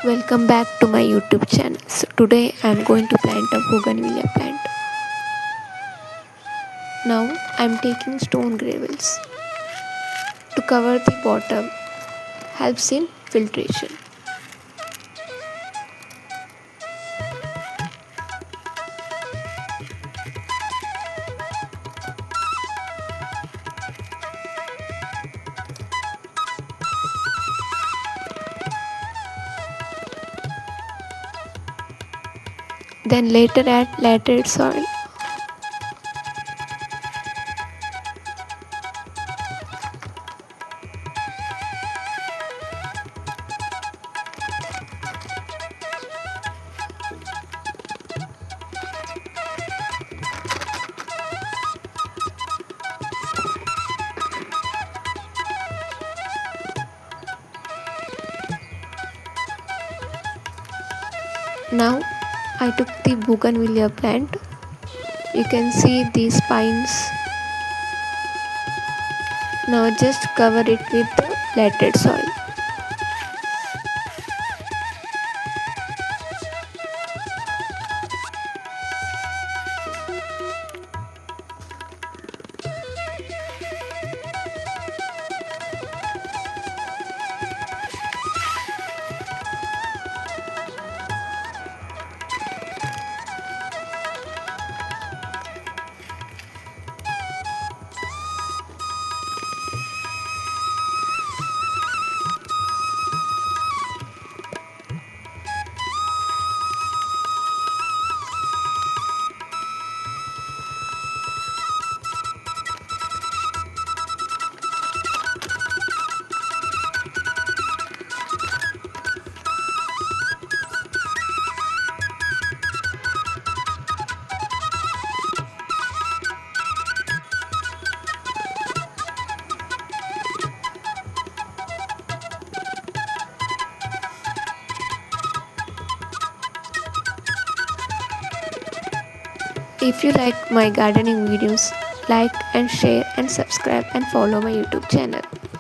Welcome back to my YouTube channel. So today I am going to plant a Bougainvillea plant. Now I am taking stone gravels to cover the bottom, helps in filtration. Then later add laterite soil. Now I took the Bougainvillea plant. You can see these spines. Now just cover it with the laterite soil. If you like my gardening videos, like and share and subscribe and follow my YouTube channel.